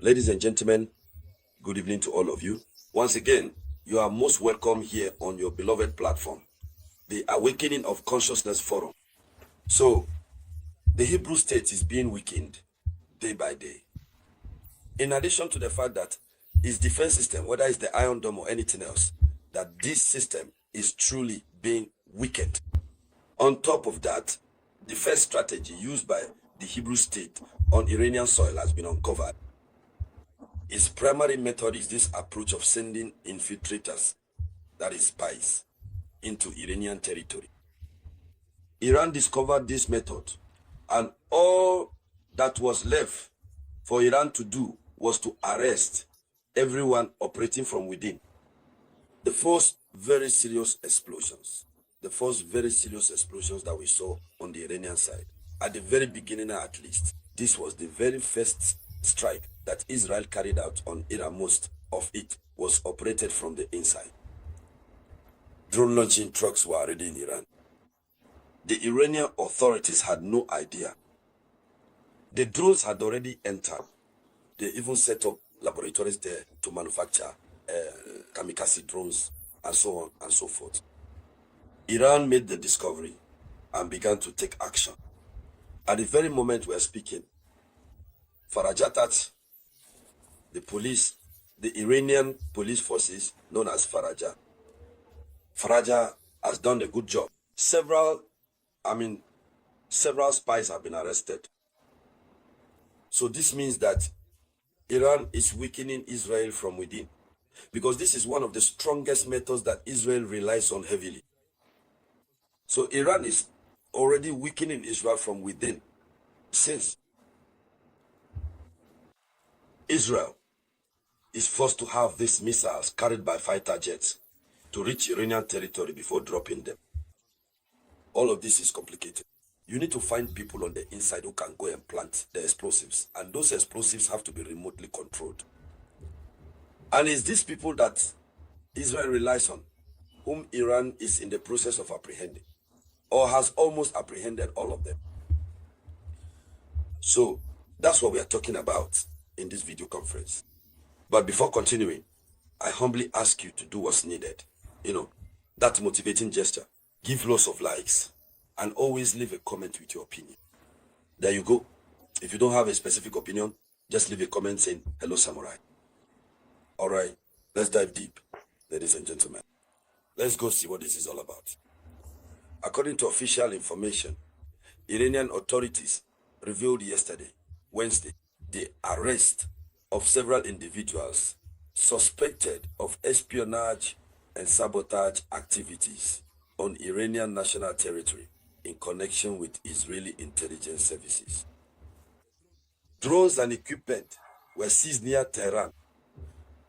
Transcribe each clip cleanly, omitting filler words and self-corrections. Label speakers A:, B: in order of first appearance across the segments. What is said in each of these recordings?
A: Ladies and gentlemen, good evening to all of you. Once again, you are most welcome here on your beloved platform, the Awakening of Consciousness Forum. So, the Hebrew state is being weakened day by day. In addition to the fact that its defense system, whether it's the Iron Dome or anything else, that this system is truly being weakened. On top of that, the first strategy used by the Hebrew state on Iranian soil has been uncovered. Its primary method is this approach of sending infiltrators, that is spies, into Iranian territory. Iran discovered this method, and all that was left for Iran to do was to arrest everyone operating from within. The first very serious explosions that we saw on the Iranian side, at the very beginning at least, this was the very first strike that Israel carried out on Iran. Most of it was operated from the inside. Drone launching trucks were already in Iran. The Iranian authorities had no idea. The drones had already entered. They even set up laboratories there to manufacture kamikaze drones and so on and so forth. Iran made the discovery and began to take action. At the very moment we are speaking, Farajatat, the police, the Iranian police forces known as Faraja has done a good job. Several spies have been arrested. So this means that Iran is weakening Israel from within, because this is one of the strongest methods that Israel relies on heavily. So Iran is already weakening Israel from within, since Israel is forced to have these missiles carried by fighter jets to reach Iranian territory before dropping them. All of this is complicated. You need to find people on the inside who can go and plant the explosives, and those explosives have to be remotely controlled. And it's these people that Israel relies on, whom Iran is in the process of apprehending, or has almost apprehended all of them. So that's what we are talking about in this video conference. But before continuing, I humbly ask you to do what's needed. That motivating gesture. Give lots of likes and always leave a comment with your opinion. There you go. If you don't have a specific opinion, just leave a comment saying, "Hello, Samurai." All right, let's dive deep, ladies and gentlemen. Let's go see what this is all about. According to official information, Iranian authorities revealed yesterday, Wednesday, the arrest of several individuals suspected of espionage and sabotage activities on Iranian national territory in connection with Israeli intelligence services. Drones and equipment were seized near Tehran.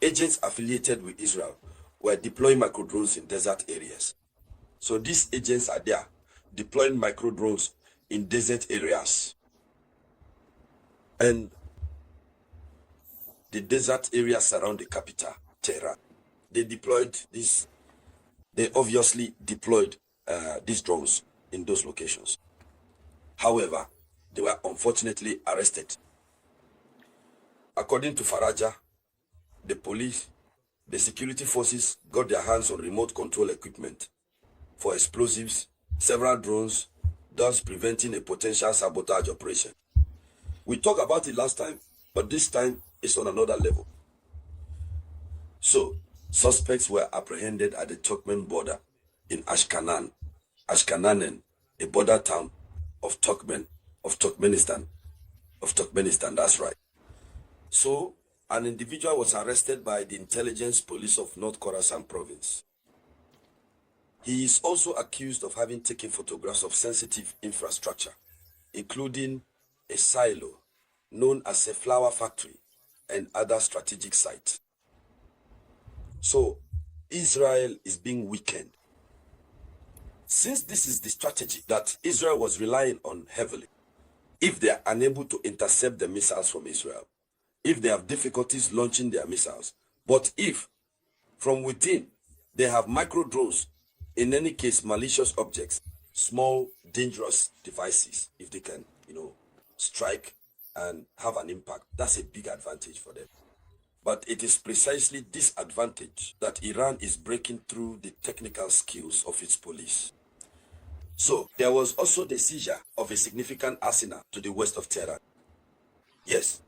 A: Agents affiliated with Israel were deploying micro-drones in desert areas. So these agents are there deploying micro-drones in desert areas. And the desert areas surround the capital, Tehran. They obviously deployed these drones in those locations. However, they were unfortunately arrested. According to Faraja, the police, the security forces got their hands on remote control equipment for explosives, several drones, thus preventing a potential sabotage operation. We talked about it last time, but this time it's on another level. So, suspects were apprehended at the Turkmen border in Ashkenanen, a border town of Turkmenistan, that's right. So, an individual was arrested by the intelligence police of North Khorasan province. He is also accused of having taken photographs of sensitive infrastructure, including a silo known as a flour factory and other strategic sites. So, Israel is being weakened. Since this is the strategy that Israel was relying on heavily, if they are unable to intercept the missiles from Israel, if they have difficulties launching their missiles, but if from within they have micro drones, in any case malicious objects, small dangerous devices, if they can strike and have an impact. That's a big advantage for them. But it is precisely this advantage that Iran is breaking through the technical skills of its police. So, there was also the seizure of a significant arsenal to the west of Tehran. Yes.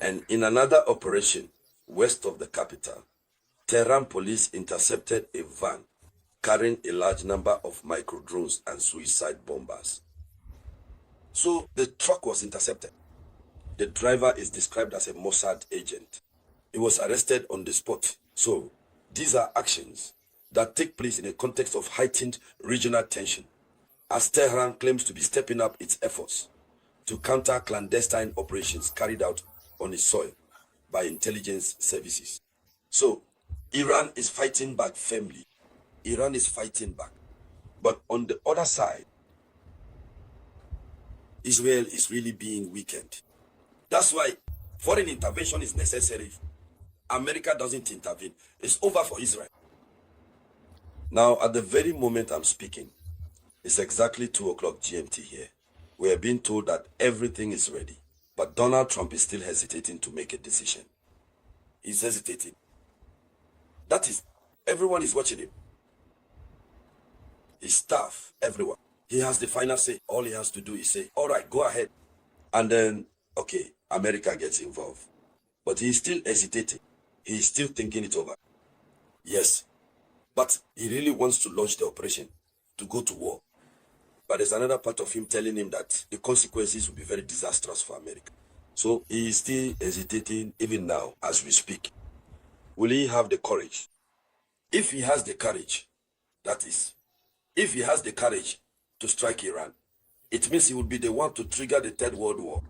A: And in another operation, west of the capital, Tehran police intercepted a van carrying a large number of micro-drones and suicide bombers. So, the truck was intercepted. The driver is described as a Mossad agent. He was arrested on the spot. So, these are actions that take place in a context of heightened regional tension, as Tehran claims to be stepping up its efforts to counter clandestine operations carried out on its soil by intelligence services. So, Iran is fighting back firmly. Iran is fighting back. But on the other side, Israel is really being weakened. That's why foreign intervention is necessary. America doesn't intervene. It's over for Israel. Now, at the very moment I'm speaking, it's exactly 2 o'clock GMT here. We are being told that everything is ready. But Donald Trump is still hesitating to make a decision. He's hesitating. That is, everyone is watching him. His staff, everyone. He has the final say. All he has to do is say, all right, go ahead. And then, okay, America gets involved. But he's still hesitating. He's still thinking it over. Yes, but he really wants to launch the operation, to go to war. But there's another part of him telling him that the consequences will be very disastrous for America. So he is still hesitating even now as we speak. Will he have the courage? If he has the courage, that is, if he has the courage to strike Iran, it means he will be the one to trigger the Third World War.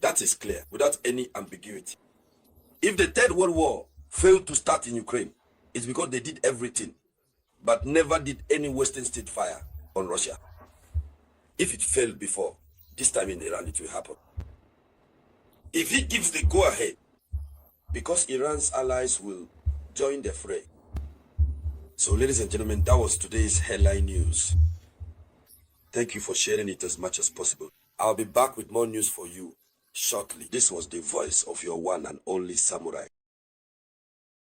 A: That is clear, without any ambiguity. If the Third World War failed to start in Ukraine, it's because they did everything, but never did any Western state fire on Russia. If it failed before, this time in Iran it will happen. If he gives the go-ahead, because Iran's allies will join the fray. So ladies and gentlemen, that was today's headline news. Thank you for sharing it as much as possible. I'll be back with more news for you shortly. This was the voice of your one and only Samurai.